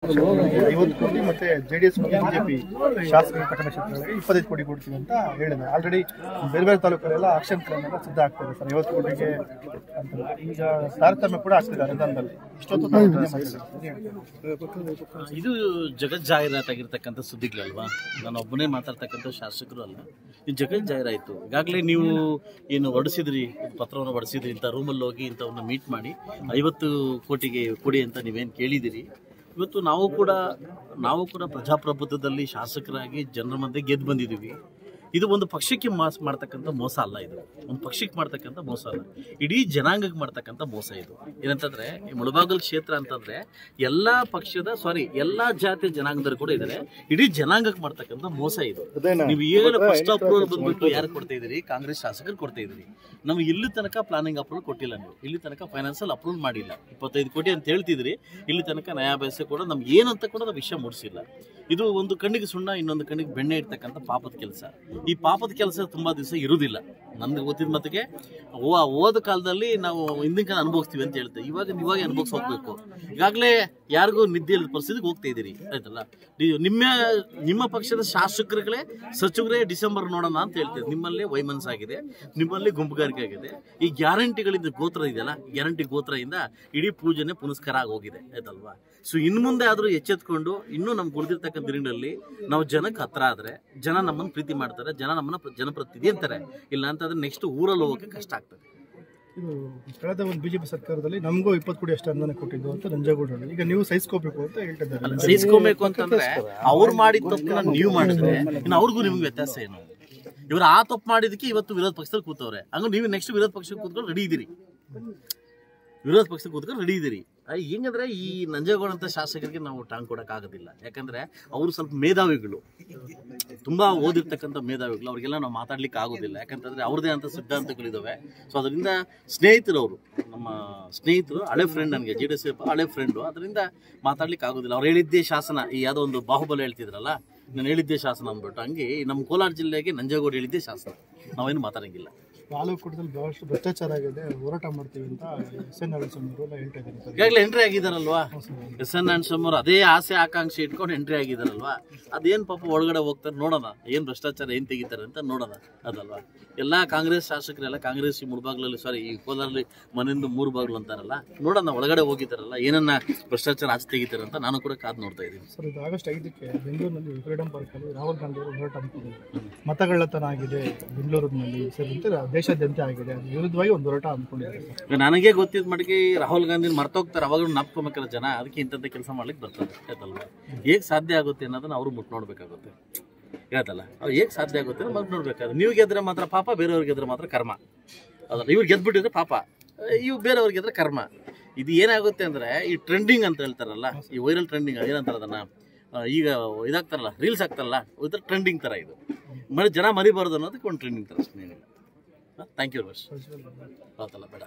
50 ಕೋಟಿ ಮತ್ತೆ ಜೆಡಿಎಸ್ ಮತ್ತು ಬಿಜೆಪಿ ಶಾಸಕರ ಕಟ್ಟಡ ಕ್ಷೇತ್ರಗಳಿಗೆ 25 ಕೋಟಿ ಕೊಡ್ತೀವಿ ಅಂತ ಹೇಳಿದ್ದಾರೆ. ಆಲ್ರೆಡಿ ಬೇರೆ ಬೇರೆ ತಾಲೂಕಲ್ಲೆಲ್ಲ ಆಕ್ಷನ್ ಪ್ಲಾನ್ ಸಿದ್ಧ ಆಗ್ತದೆ ಸರ್. 50 ಕೋಟಿಗೆ ಅಂತ ಈಗ ತಾರತಮ್ಯ ಕೂಡ ಆಗ್ತಿದ್ದಾರೆ ಅನುದಾನದಲ್ಲಿ. ಇಷ್ಟೊತ್ತು ಇದು ಜಗತ್ ಜಾಹೀರಾತಾಗಿರ್ತಕ್ಕಂಥ ಸುದ್ದಿಗಳಲ್ವಾ? ನಾನು ಒಬ್ಬನೇ ಮಾತಾಡ್ತಕ್ಕಂಥ ಶಾಸಕರು ಅಲ್ಲ, ಇದು ಜಗತ್ ಜಾಹೀರಾತು. ಈಗಾಗಲೇ ನೀವು ಏನು ಹೊರಡಿಸಿದ್ರಿ, ಪತ್ರವನ್ನು ಹೊರಡಿಸಿದ್ರಿ, ಇಂಥ ರೂಮಲ್ಲಿ ಹೋಗಿ ಇಂಥವನ್ನ ಮೀಟ್ ಮಾಡಿ 50 ಕೋಟಿಗೆ ಕೊಡಿ ಅಂತ ನೀವೇನು ಕೇಳಿದಿರಿ. ಇವತ್ತು ನಾವು ಕೂಡ ಪ್ರಜಾಪ್ರಭುತ್ವದಲ್ಲಿ ಶಾಸಕರಾಗಿ ಜನರ ಮಧ್ಯೆ ಗೆದ್ದು ಬಂದಿದ್ದೀವಿ. ಇದು ಒಂದು ಪಕ್ಷಕ್ಕೆ ಮಾಡ್ತಕ್ಕಂಥ ಮೋಸ ಅಲ್ಲ, ಇದು ಒಂದು ಪಕ್ಷಕ್ಕೆ ಮಾಡ್ತಕ್ಕಂಥ ಮೋಸ ಅಲ್ಲ, ಇಡೀ ಜನಾಂಗಕ್ಕೆ ಮಾಡ್ತಕ್ಕಂಥ ಮೋಸ. ಇದು ಏನಂತಂದ್ರೆ ಈ ಮುಳಬಾಗಿಲು ಕ್ಷೇತ್ರ ಅಂತಂದ್ರೆ ಎಲ್ಲಾ ಜಾತಿಯ ಜನಾಂಗದವರು ಕೂಡ ಇದ್ದಾರೆ, ಇಡೀ ಜನಾಂಗಕ್ಕೆ ಮಾಡ್ತಕ್ಕಂಥ ಮೋಸ ಇದು. ನೀವು ಏನು ಫಸ್ಟ್ ಅಪ್ರೂವಲ್ ಬಂದ್ಬಿಟ್ಟು ಯಾರು ಕೊಡ್ತಾ ಇದ್ದೀರಿ? ಕಾಂಗ್ರೆಸ್ ಶಾಸಕರು ಕೊಡ್ತಾ ಇದ್ದೀರಿ. ನಮ್ಗೆ ಇಲ್ಲಿ ತನಕ ಪ್ಲಾನಿಂಗ್ ಅಪ್ರೂವಲ್ ಕೊಟ್ಟಿಲ್ಲ, ನೀವು ಇಲ್ಲಿ ತನಕ ಫೈನಾನ್ಸಿಯಲ್ ಅಪ್ರೂವಲ್ ಮಾಡಿಲ್ಲ. 25 ಕೋಟಿ ಅಂತ ಹೇಳ್ತಿದ್ರಿ, ಇಲ್ಲಿ ತನಕ ನ್ಯಾಯಾಭ್ಯಾಸ ಕೂಡ ನಮ್ಗೆ ಏನಂತ ಕೂಡ ನಾವು ವಿಷಯ ಮೂಡಿಸಿಲ್ಲ. ಇದು ಒಂದು ಕಣ್ಣಿಗೆ ಸುಣ್ಣ, ಇನ್ನೊಂದು ಕಣ್ಣಿಗೆ ಬೆಣ್ಣೆ ಇಡ್ತಕ್ಕಂಥ ಪಾಪದ ಕೆಲಸ. ಈ ಪಾಪದ ಕೆಲಸ ತುಂಬಾ ದಿವಸ ಇರುವುದಿಲ್ಲ. ನನ್ಗೆ ಗೊತ್ತಿದ ಮಟ್ಟಿಗೆ ಓದ ಕಾಲದಲ್ಲಿ ನಾವು ಹಿಂದಿನ ಕಾಲ ಅನುಭವಿಸ್ತೀವಿ ಅಂತ ಹೇಳ್ತೇವೆ. ಇವಾಗ ಅನುಭವಿಸ್ ಹೋಗ್ಬೇಕು. ಈಗಾಗಲೇ ಯಾರಿಗೂ ನಿದ್ದೆ ಇಲ್ಲದ ಪರಿಸ್ಥಿತಿಗೆ ಹೋಗ್ತಾ ಇದ್ದೀರಿ, ಆಯ್ತಲ್ಲ? ನಿಮ್ಮ ಪಕ್ಷದ ಶಾಸಕರುಗಳೇ ಸಚಿವರೇ ಡಿಸೆಂಬರ್ ನೋಡೋಣ ಅಂತ ಹೇಳ್ತೀವಿ. ನಿಮ್ಮಲ್ಲಿ ವೈಮನ್ಸ್ ಆಗಿದೆ, ನಿಮ್ಮಲ್ಲಿ ಗುಂಪುಗಾರಿಕೆ ಆಗಿದೆ. ಈ ಗ್ಯಾರಂಟಿಗಳಿಂದ ಗೋತ್ರ ಇದೆಯಲ್ಲ, ಗ್ಯಾರಂಟಿ ಗೋತ್ರದಿಂದ ಇಡೀ ಪೂಜೆನೆ ಪುನಸ್ಕಾರ ಆಗೋಗಿದೆ, ಆಯ್ತಲ್ವಾ? ಸೊ ಇನ್ನು ಮುಂದೆ ಆದ್ರೂ ಎಚ್ಚೆತ್ಕೊಂಡು ಇನ್ನೂ ನಮ್ಗೆ ಉಳಿದಿರ್ತಕ್ಕಂಥ ದಿನಗಳಲ್ಲಿ ನಾವು ಜನಕ್ಕೆ ಹತ್ರ ಆದ್ರೆ ಜನ ನಮ್ಮನ್ನು ಪ್ರೀತಿ ಮಾಡ್ತಾರೆ, ಜನ ನಮ್ಮನ್ನ ಜನಪ್ರತಿನಿಧಿ ಅಂತಾರೆ. ಇಲ್ಲ ಅಂತಂದ್ರೆ ನೆಕ್ಸ್ಟ್ ಊರಲ್ಲಿ ಹೋಗೋಕೆ ಕಷ್ಟ ಆಗ್ತದೆ. ಇದು ಕಳೆದ ಒಂದು ಬಿಜೆಪಿ ಸರ್ಕಾರದಲ್ಲಿ ನಮಗೂ 20 ಕೋಟಿ ಅಷ್ಟು ಅನುದಾನ ಕೊಟ್ಟಿದ್ದು ಅಂತ ನಂಜೇಗೌಡ ಈಗ ನೀವು ಸಹಿಸ್ಕೋಬೇಕು ಅಂತ ಹೇಳ್ತಿದ್ದಾರೆ. ಸಹಿಸ್ಕೋಬೇಕು ಅಂತಂದ್ರೆ ಅವ್ರು ಮಾಡಿದ ತಪ್ಪನ್ನ ನೀವು ಮಾಡಿದ್ರೆ ಇನ್ನು ಅವ್ರಿಗೂ ನಿಮ್ಗೆ ವ್ಯತ್ಯಾಸ ಏನು? ಇವರು ಆ ತಪ್ಪು ಮಾಡಿದಕ್ಕೆ ಇವತ್ತು ವಿರೋಧ ಪಕ್ಷದಲ್ಲಿ ಕೂತವ್ರೆ. ಹಂಗ ನೀವು ನೆಕ್ಸ್ಟ್ ವಿರೋಧ ಪಕ್ಷಕ್ಕೆ ಕೂತ್ಕೊಂಡು ರೆಡಿ ಇದ್ದೀರಿ, ವಿರೋಧ ಪಕ್ಷಕ್ಕೆ ಕೂತ್ಕೊಂಡು ರೆಡಿ ಇದ್ದೀರಿ. ಹೆಂಗಂದ್ರೆ ಈ ನಂಜೇಗೌಡ ಅಂತ ಶಾಸಕರಿಗೆ ನಾವು ಟಾಂಗ್ ಕೊಡಕ್ ಆಗೋದಿಲ್ಲ. ಯಾಕಂದ್ರೆ ಅವರು ಸ್ವಲ್ಪ ಮೇಧಾವಿಗಳು, ತುಂಬಾ ಓದಿರ್ತಕ್ಕಂಥ ಮೇಧಾವಿಗಳು. ಅವ್ರಿಗೆಲ್ಲ ನಾವು ಮಾತಾಡ್ಲಿಕ್ಕೆ ಆಗೋದಿಲ್ಲ. ಯಾಕಂತಂದ್ರೆ ಅವ್ರದೇ ಅಂತ ಸಿದ್ಧಾಂತಗಳಿದಾವೆ. ಸೊ ಅದರಿಂದ ಸ್ನೇಹಿತರು, ಅವರು ನಮ್ಮ ಸ್ನೇಹಿತರು, ಹಳೆ ಫ್ರೆಂಡ್, ನನಗೆ JDS ಹಳೆ ಫ್ರೆಂಡು, ಅದರಿಂದ ಮಾತಾಡ್ಲಿಕ್ಕೆ ಆಗೋದಿಲ್ಲ. ಅವ್ರು ಹೇಳಿದ್ದೇ ಶಾಸನ, ಈ ಯಾವುದೋ ಒಂದು ಬಾಹುಬಲಿ ಹೇಳ್ತಿದ್ರಲ್ಲ, ನಾನು ಹೇಳಿದ್ದೇ ಶಾಸನ ಅಂದ್ಬಿಟ್ಟು, ಹಂಗೆ ನಮ್ಮ ಕೋಲಾರ ಜಿಲ್ಲೆಗೆ ನಂಜೇಗೌಡ ಹೇಳಿದ್ದೇ ಶಾಸನ. ನಾವೇನು ಮಾತಾಡಂಗಿಲ್ಲ. ಬಾಗಲಕೋಟದಲ್ಲಿ ಬಹಳಷ್ಟು ಭ್ರಷ್ಟಾಚಾರ ಆಗಿದೆ, ಹೋರಾಟ ಮಾಡ್ತೀವಿ ಅಂತ SN ನರಸಿಂಹರು ಹೇಳ್ತಾ ಇದ್ದಾರೆ. ಈಗಾಗಲೇ ಎಂಟ್ರಿ ಆಗಿದಾರಲ್ವಾ SN ನರಸಿಂಹರು? ಅದೇ ಆಸೆ ಆಕಾಂಕ್ಷೆ ಇಟ್ಕೊಂಡು ಎಂಟ್ರಿ ಆಗಿದಾರಲ್ವಾ? ಅದೇನು ಪಾಪ ಒಳಗಡೆ ಹೋಗ್ತಾರೆ, ನೋಡೋಣ ಏನು ಭ್ರಷ್ಟಾಚಾರ ಏನು ತೆಗಿತಾರೆ ಅಂತ ನೋಡೋಣ, ಅದಲ್ವಾ? ಎಲ್ಲ ಕಾಂಗ್ರೆಸ್ ಶಾಸಕರೆಲ್ಲ ಕಾಂಗ್ರೆಸ್ ಈ ಈ ಕೋಲಾರಲ್ಲಿ ಮನೆಯಿಂದ 3 ಬಾಗಿಲು ಅಂತಾರಲ್ಲ, ನೋಡೋಣ ಒಳಗಡೆ ಹೋಗಿದ್ದಾರಲ್ಲ ಏನನ್ನ ಭ್ರಷ್ಟಾಚಾರ ಆಚೆ ತೆಗಿತಾರೆ ಅಂತ ನಾನು ಕೂಡ ಕಾದು ನೋಡ್ತಾ ಇದ್ದೀನಿ. ಸರ್, ಇದು ಆಗಸ್ಟ್ 5ಕ್ಕೆ ಬೆಂಗಳೂರಿನಲ್ಲಿ ಫ್ರೀಡಂ ಪಾರ್ಕಲ್ಲಿ ರಾಹುಲ್ ಗಾಂಧಿ ಅವರು ಹೋರಾಟ ಹಮ್ಮಿಕೊಂಡಿದ್ದಾರೆ. ಮತಗಳ್ಳತನ ಆಗಿದೆ ಬೆಂಗಳೂರಿನಲ್ಲಿ ಸೇರಿದಂತೆ ದೇಶಾದ್ಯಂತ ಆಗಿದೆ, ವಿರುದ್ಧವಾಗಿ ಒಂದು ಹೋರಾಟ ಹಮ್ಮಿಕೊಂಡಿದ್ದಾರೆ. ನನಗೆ ಗೊತ್ತಿದ್ದ ಮಟ್ಟಿಗೆ ರಾಹುಲ್ ಗಾಂಧಿ ಮರ್ತೋಗ್ತಾರೆ, ಅವಾಗ ನಾಪ್ಕೊಬೇಕಲ್ಲ ಜನ, ಅದಕ್ಕೆ ಇಂಥದ್ದೇ ಕೆಲಸ ಮಾಡ್ಲಿಕ್ಕೆ ಬರ್ತಾರೆ, ಆಯ್ತಲ್ವಾ? ಹೇಗೆ ಸಾಧ್ಯ ಆಗುತ್ತೆ ಅನ್ನೋದನ್ನ ಅವರು ಮುಟ್ಟು ನೋಡ್ಬೇಕಾಗುತ್ತೆ, ಹೇಳ್ತಲ್ಲ? ಅವ್ರು ಹೇಗೆ ಸಾಧ್ಯ ಆಗುತ್ತೆ ಅಂತ ಮುಟ್ಟು ನೋಡ್ಬೇಕಾದ್ರೆ. ನೀವು ಗೆದ್ರೆ ಮಾತ್ರ ಪಾಪ, ಬೇರೆಯವ್ರಿಗೆ ಗೆದ್ರೆ ಮಾತ್ರ ಕರ್ಮ, ಅದಲ್ಲ? ಇವ್ರು ಗೆದ್ಬಿಟ್ಟಿದ್ರೆ ಪಾಪ, ಇವು ಬೇರೆಯವ್ರಿಗೆ ಗೆದ್ರೆ ಕರ್ಮ. ಇದು ಏನಾಗುತ್ತೆ ಅಂದ್ರೆ ಈ ಟ್ರೆಂಡಿಂಗ್ ಅಂತ ಹೇಳ್ತಾರಲ್ಲ, ಈ ವೈರಲ್ ಟ್ರೆಂಡಿಂಗ್ ಏನಂತಾರ ಅದನ್ನ, ಈಗ ಇದಾಗ್ತಾರಲ್ಲ, ರೀಲ್ಸ್ ಆಗ್ತಾರಲ್ಲ, ಇದರ ಟ್ರೆಂಡಿಂಗ್ ತರ ಇದು. ಜನ ಮರಿಬಾರ್ದು ಅನ್ನೋದಕ್ಕೆ ಒಂದು ಟ್ರೆಂಡಿಂಗ್ ತರ ಅಷ್ಟೇ. Thank you very much. ಹೌದಲ್ಲ, ಬೇಡ.